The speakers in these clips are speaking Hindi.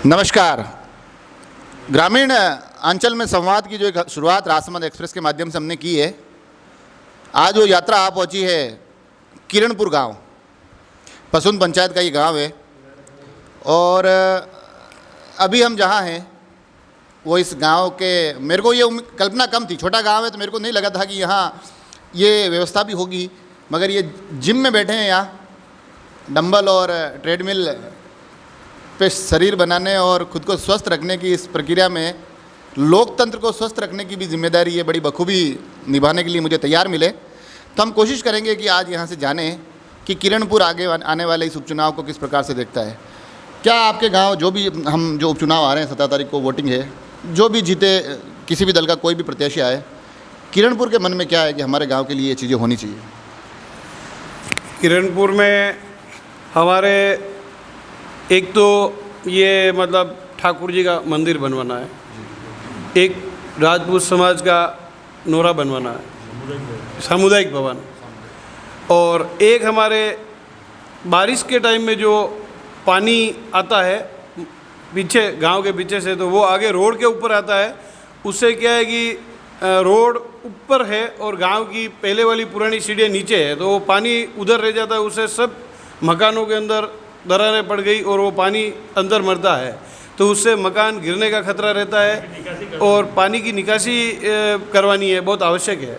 नमस्कार। ग्रामीण अंचल में संवाद की जो एक शुरुआत राजसमंद एक्सप्रेस के माध्यम से हमने की है, आज वो यात्रा आ पहुंची है किरणपुर गांव। पसुन पंचायत का ये गांव है और अभी हम जहां हैं वो इस गांव के, मेरे को ये कल्पना कम थी, छोटा गांव है तो मेरे को नहीं लगा था कि यहाँ ये व्यवस्था भी होगी, मगर ये जिम में बैठे हैं यहाँ डंबल और ट्रेडमिल पे शरीर बनाने और ख़ुद को स्वस्थ रखने की इस प्रक्रिया में लोकतंत्र को स्वस्थ रखने की भी जिम्मेदारी ये बड़ी बखूबी निभाने के लिए मुझे तैयार मिले। तो हम कोशिश करेंगे कि आज यहाँ से जानें कि किरणपुर आगे आने वाले इस उपचुनाव को किस प्रकार से देखता है। क्या आपके गांव जो भी हम जो उपचुनाव आ रहे हैं 17 तारीख को वोटिंग है, जो भी जीते किसी भी दल का कोई भी प्रत्याशी आए, किरणपुर के मन में क्या है कि हमारे गाँव के लिए ये चीज़ें होनी चाहिए? किरणपुर में हमारे एक तो ये मतलब ठाकुर जी का मंदिर बनवाना है, एक राजपूत समाज का नोरा बनवाना है, सामुदायिक भवन, और एक हमारे बारिश के टाइम में जो पानी आता है पीछे गांव के पीछे से, तो वो आगे रोड के ऊपर आता है। उससे क्या है कि रोड ऊपर है और गांव की पहले वाली पुरानी सीढ़ियाँ नीचे है, तो वो पानी उधर रह जाता है। उससे सब मकानों के अंदर दरारें पड़ गई और वो पानी अंदर मरता है, तो उससे मकान गिरने का खतरा रहता है और पानी की निकासी करवानी है, बहुत आवश्यक है।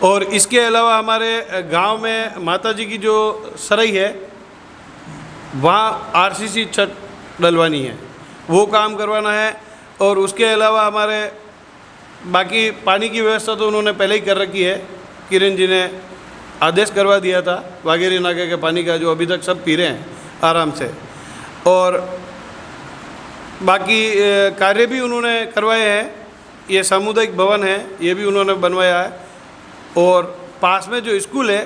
और इसके अलावा हमारे गांव में माता जी की जो सराय है वहाँ आरसीसी छत डलवानी है, वो काम करवाना है। और उसके अलावा हमारे बाकी पानी की व्यवस्था तो उन्होंने पहले ही कर रखी है, किरण जी ने आदेश करवा दिया था वाघेरी नाके के पानी का, जो अभी तक सब पी रहे हैं आराम से। और बाकी कार्य भी उन्होंने करवाए हैं। ये सामुदायिक भवन है, ये भी उन्होंने बनवाया है। और पास में जो स्कूल है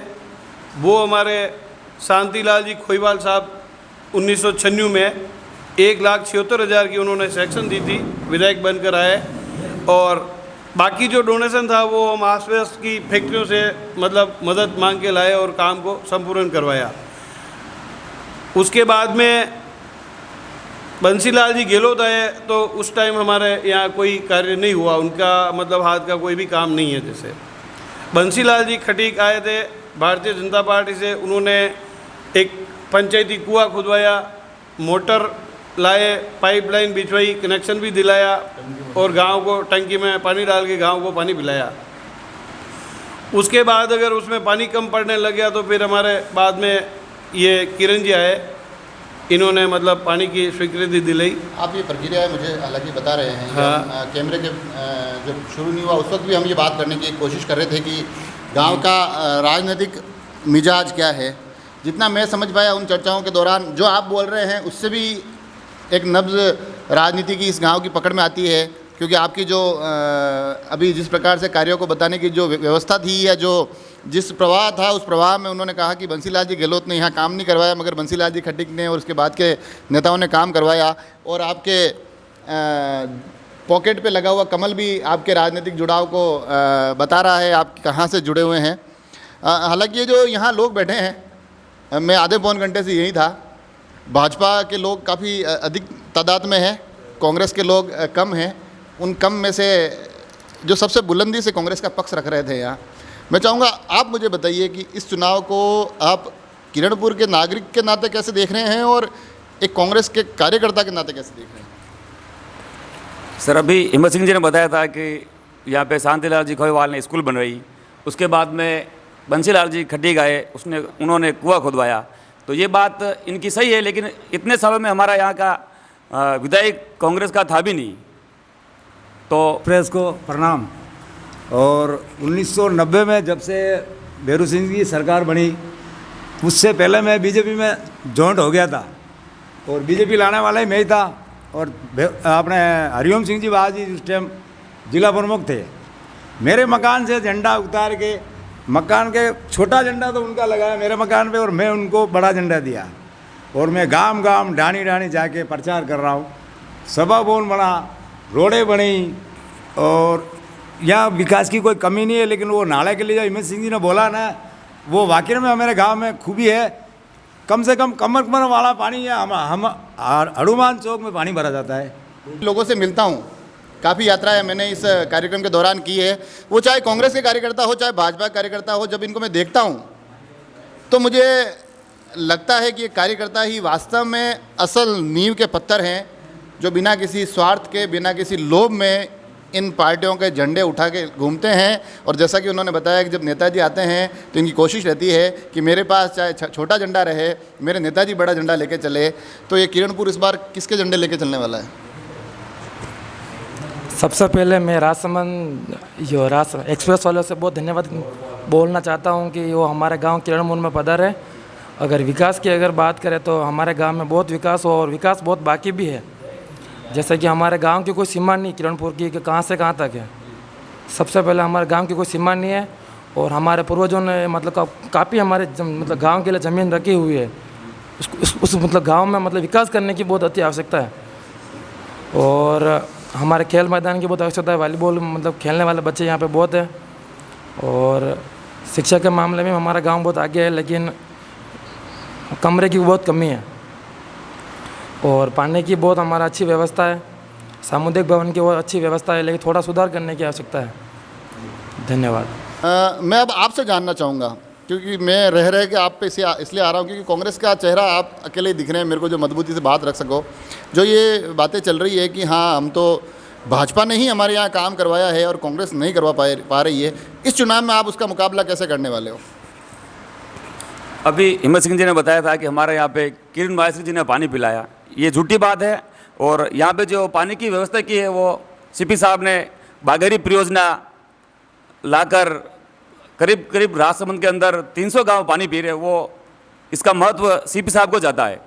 वो हमारे शांतिलाल जी खोईवाल साहब 1996 में 1,76,000 की उन्होंने सेक्शन दी थी, विधायक बनकर आए। और बाकी जो डोनेशन था वो हम आसपास की फैक्ट्रियों से मतलब मदद मांग के लाए और काम को संपूर्ण करवाया। उसके बाद में बंसीलाल जी गेहलोत आए तो उस टाइम हमारे यहाँ कोई कार्य नहीं हुआ, उनका मतलब हाथ का कोई भी काम नहीं है। जैसे बंसीलाल जी खटीक आए थे भारतीय जनता पार्टी से, उन्होंने एक पंचायती कुआं खुदवाया, मोटर लाए, पाइपलाइन बिछवाई, कनेक्शन भी दिलाया और गांव को टंकी में पानी डाल के गांव को पानी पिलाया। उसके बाद अगर उसमें पानी कम पड़ने लग गया तो फिर हमारे बाद में ये किरण जी आए, इन्होंने मतलब पानी की स्वीकृति दिलाई। आप ये प्रक्रिया मुझे हालांकि बता रहे हैं, हाँ। कैमरे के जब शुरू नहीं हुआ उस वक्त भी हम ये बात करने की कोशिश कर रहे थे कि गांव का राजनीतिक मिजाज क्या है। जितना मैं समझ पाया उन चर्चाओं के दौरान, जो आप बोल रहे हैं उससे भी एक नब्ज़ राजनीति की इस गांव की पकड़ में आती है, क्योंकि आपकी जो अभी जिस प्रकार से कार्यों को बताने की जो व्यवस्था थी या जो जिस प्रवाह था, उस प्रवाह में उन्होंने कहा कि बंसीलाल जी गेहलोत ने यहाँ काम नहीं करवाया, मगर बंसीलाल जी खटीक ने और उसके बाद के नेताओं ने काम करवाया। और आपके पॉकेट पे लगा हुआ कमल भी आपके राजनीतिक जुड़ाव को बता रहा है, आप कहाँ से जुड़े हुए हैं। हालांकि ये जो यहाँ लोग बैठे हैं, मैं आधे पौन घंटे से यही था, भाजपा के लोग काफ़ी अधिक तादाद में हैं, कांग्रेस के लोग कम हैं। उन कम में से जो सबसे बुलंदी से कांग्रेस का पक्ष रख रहे थे यहाँ, मैं चाहूँगा आप मुझे बताइए कि इस चुनाव को आप किरणपुर के नागरिक के नाते कैसे देख रहे हैं और एक कांग्रेस के कार्यकर्ता के नाते कैसे देख रहे हैं? सर, अभी हिम्मत सिंह जी ने बताया था कि यहाँ पे शांतिलाल जी खोईवाल ने स्कूल बनवाई, उसके बाद में बंसीलाल जी खटीक आए, उन्होंने कुआं खुदवाया, तो ये बात इनकी सही है। लेकिन इतने सालों में हमारा यहाँ का विधायक कांग्रेस का था भी नहीं। तो प्रेस को प्रणाम। और 1990 में जब से भैरू सिंह की सरकार बनी, उससे पहले मैं बीजेपी में जॉइंट हो गया था और बीजेपी लाने वाला ही मैं ही था। और अपने हरिओम सिंह जी आज ही उस टाइम जिला प्रमुख थे। मेरे मकान से झंडा उतार के, मकान के छोटा झंडा तो उनका लगाया मेरे मकान पे और मैं उनको बड़ा झंडा दिया। और मैं गांव गांव ढाणी ढाणी जाके प्रचार कर रहा हूँ। सभा भवन बना, रोडें बनी और यहाँ विकास की कोई कमी नहीं है। लेकिन वो नाले के लिए जो हिम्मत सिंह जी ने बोला ना, वो वाकई में हमारे गांव में खूबी है। कम से कम कमर कमर वाला पानी है हम हनुमान चौक में पानी भरा जाता है। लोगों से मिलता हूँ, काफ़ी यात्राएं मैंने इस कार्यक्रम के दौरान की है, वो चाहे कांग्रेस के कार्यकर्ता हो चाहे भाजपा के कार्यकर्ता हो, जब इनको मैं देखता हूँ तो मुझे लगता है कि ये कार्यकर्ता ही वास्तव में असल नींव के पत्थर हैं, जो बिना किसी स्वार्थ के, बिना किसी लोभ में इन पार्टियों के झंडे उठा के घूमते हैं। और जैसा कि उन्होंने बताया कि जब नेताजी आते हैं तो इनकी कोशिश रहती है कि मेरे पास चाहे छोटा झंडा रहे, मेरे नेताजी बड़ा झंडा लेके चले। तो ये किरणपुर इस बार किसके झंडे लेके चलने वाला है? सबसे पहले मैं राजसमंद एक्सप्रेस वालों से बहुत धन्यवाद बोलना चाहता हूं कि वो हमारे गांव किरणपुर में पधारे। अगर विकास की अगर बात करें तो हमारे गांव में बहुत विकास हुआ और विकास बहुत बाकी भी है। जैसे कि हमारे गांव की कोई सीमा नहीं किरणपुर की कि कहां से कहां तक है। सबसे पहले हमारे गांव की कोई सीमा नहीं है और हमारे पूर्वजों ने मतलब काफ़ी हमारे मतलब गाँव के लिए ज़मीन रखी हुई है। उस मतलब गाँव में मतलब विकास करने की बहुत अति आवश्यकता है और हमारे खेल मैदान की बहुत आवश्यकता है। वॉलीबॉल मतलब खेलने वाले बच्चे यहाँ पे बहुत है और शिक्षा के मामले में हमारा गांव बहुत आगे है, लेकिन कमरे की बहुत कमी है और पानी की बहुत हमारा अच्छी व्यवस्था है। सामुदायिक भवन की बहुत अच्छी व्यवस्था है, लेकिन थोड़ा सुधार करने की आवश्यकता है। धन्यवाद। मैं अब आपसे जानना चाहूँगा, क्योंकि मैं रह के आप पे इसलिए आ रहा हूँ क्योंकि कांग्रेस का चेहरा आप अकेले ही दिख रहे हैं मेरे को, जो मजबूती से बात रख सको। जो ये बातें चल रही है कि हाँ हम तो भाजपा ने ही हमारे यहाँ काम करवाया है और कांग्रेस नहीं करवा पा रही है, इस चुनाव में आप उसका मुकाबला कैसे करने वाले हो? अभी हिम्मत सिंह जी ने बताया था कि हमारे यहाँ पे किरण माहेश्वरी जी ने पानी पिलाया, ये झूठी बात है। और यहाँ पे जो पानी की व्यवस्था की है वो सीपी साहब ने बागेरी परियोजना लाकर करीब करीब राजसमंद के अंदर 300 गांव पानी पी रहे हैं। वो इसका महत्व सीपी साहब को जाता है।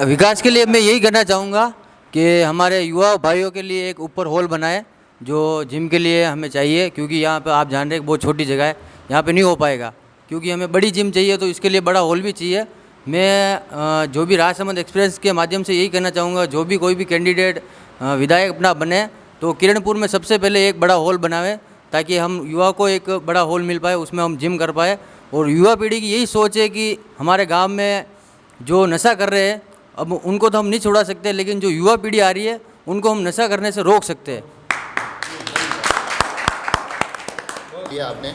विकास के लिए मैं यही कहना चाहूँगा कि हमारे युवा भाइयों के लिए एक ऊपर हॉल बनाए जो जिम के लिए हमें चाहिए, क्योंकि यहाँ पे आप जान रहे हैं बहुत छोटी जगह है, यहाँ पे नहीं हो पाएगा, क्योंकि हमें बड़ी जिम चाहिए तो इसके लिए बड़ा हॉल भी चाहिए। मैं जो भी राजसमंद एक्सप्रेस के माध्यम से यही कहना चाहूँगा, जो भी कोई भी कैंडिडेट विधायक अपना बने तो किरणपुर में सबसे पहले एक बड़ा हॉल बनावे, ताकि हम युवा को एक बड़ा हॉल मिल पाए, उसमें हम जिम कर पाए। और युवा पीढ़ी की यही सोच है कि हमारे गांव में जो नशा कर रहे हैं, अब उनको तो हम नहीं छुड़ा सकते, लेकिन जो युवा पीढ़ी आ रही है उनको हम नशा करने से रोक सकते हैं। ये आपने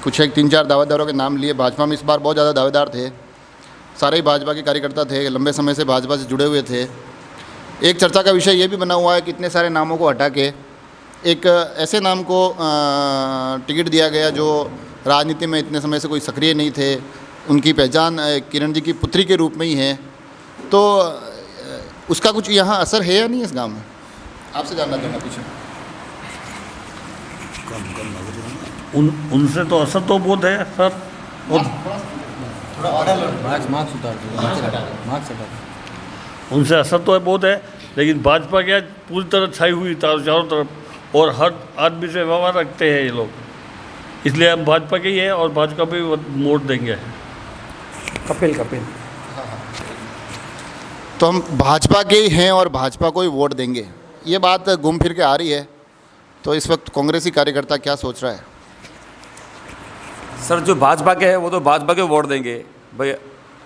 कुछ एक 3-4 दावेदारों के नाम लिए। भाजपा में इस बार बहुत ज़्यादा दावेदार थे, सारे ही भाजपा के कार्यकर्ता थे, लंबे समय से भाजपा से जुड़े हुए थे। एक चर्चा का विषय ये भी बना हुआ है कि इतने सारे नामों को हटा के एक ऐसे नाम को टिकट दिया गया जो राजनीति में इतने समय से कोई सक्रिय नहीं थे, उनकी पहचान किरण जी की पुत्री के रूप में ही है। तो उसका कुछ यहाँ असर है या नहीं इस गांव में? आपसे जानना चाहूँगा कुछ। उनसे तो असर तो बहुत है सर। उनसे असर तो है बहुत है, लेकिन भाजपा क्या पूरी तरह छाई हुई चारों तरफ और हर आदमी से व्यवहार रखते हैं ये लोग, इसलिए हम भाजपा के ही हैं और भाजपा पे वोट देंगे। कपिल तो हम भाजपा के ही हैं और भाजपा को ही वोट देंगे, ये बात घूम फिर के आ रही है। तो इस वक्त कांग्रेसी कार्यकर्ता क्या सोच रहा है? सर जो भाजपा के हैं वो तो भाजपा के वोट देंगे भाई।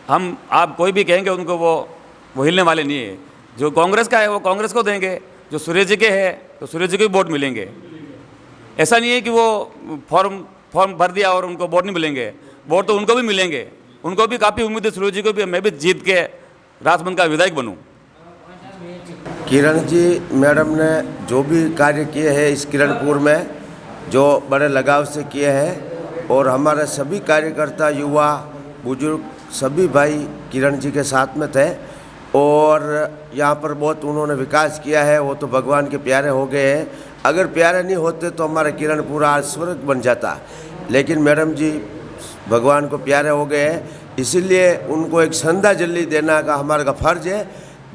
हम आप कोई भी कहेंगे उनको वो हिलने वाले नहीं है। जो कांग्रेस का है वो कांग्रेस को देंगे, जो सुरेश जी के हैं तो सुरेश जी को भी वोट मिलेंगे। ऐसा नहीं है कि वो फॉर्म भर दिया और उनको वोट नहीं मिलेंगे, वोट तो उनको भी मिलेंगे। उनको भी काफ़ी उम्मीद है सुरेश जी को भी, मैं भी जीत के राजसमंद का विधायक बनूं। किरण जी मैडम ने जो भी कार्य किए हैं इस किरणपुर में, जो बड़े लगाव से किए हैं, और हमारे सभी कार्यकर्ता युवा बुजुर्ग सभी भाई किरण जी के साथ में थे और यहाँ पर बहुत उन्होंने विकास किया है। वो तो भगवान के प्यारे हो गए हैं। अगर प्यारे नहीं होते तो हमारा किरणपुर आज स्वर्ग बन जाता, लेकिन मैडम जी भगवान को प्यारे हो गए हैं, इसीलिए उनको एक श्रद्धांजलि देना का हमारा का फर्ज है,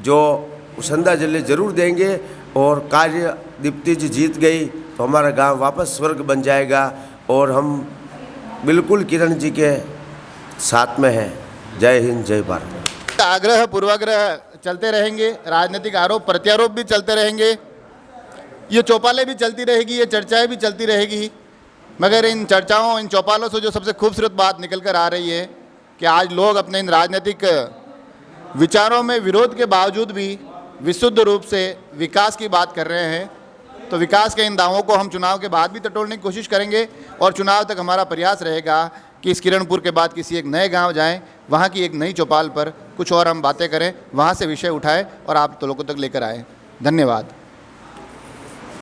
जो श्रद्धांजलि जरूर देंगे। और कार्य दीप्ति जी जीत गई तो हमारा गांव वापस स्वर्ग बन जाएगा और हम बिल्कुल किरण जी के साथ में हैं। जय हिंद, जय भारत। आग्रह पूर्वाग्रह चलते रहेंगे, राजनीतिक आरोप प्रत्यारोप भी चलते रहेंगे, ये चौपालें भी चलती रहेगी, ये चर्चाएं भी चलती रहेगी। मगर इन चर्चाओं, इन चौपालों से जो सबसे खूबसूरत बात निकल कर आ रही है कि आज लोग अपने इन राजनीतिक विचारों में विरोध के बावजूद भी विशुद्ध रूप से विकास की बात कर रहे हैं, तो विकास के इन दावों को हम चुनाव के बाद भी टटोलने की कोशिश करेंगे और चुनाव तक हमारा प्रयास रहेगा कि इस किरणपुर के बाद किसी एक नए गांव जाएं, वहां की एक नई चौपाल पर कुछ और हम बातें करें, वहां से विषय उठाएं और आप तो लोगों तक लेकर आएँ। धन्यवाद।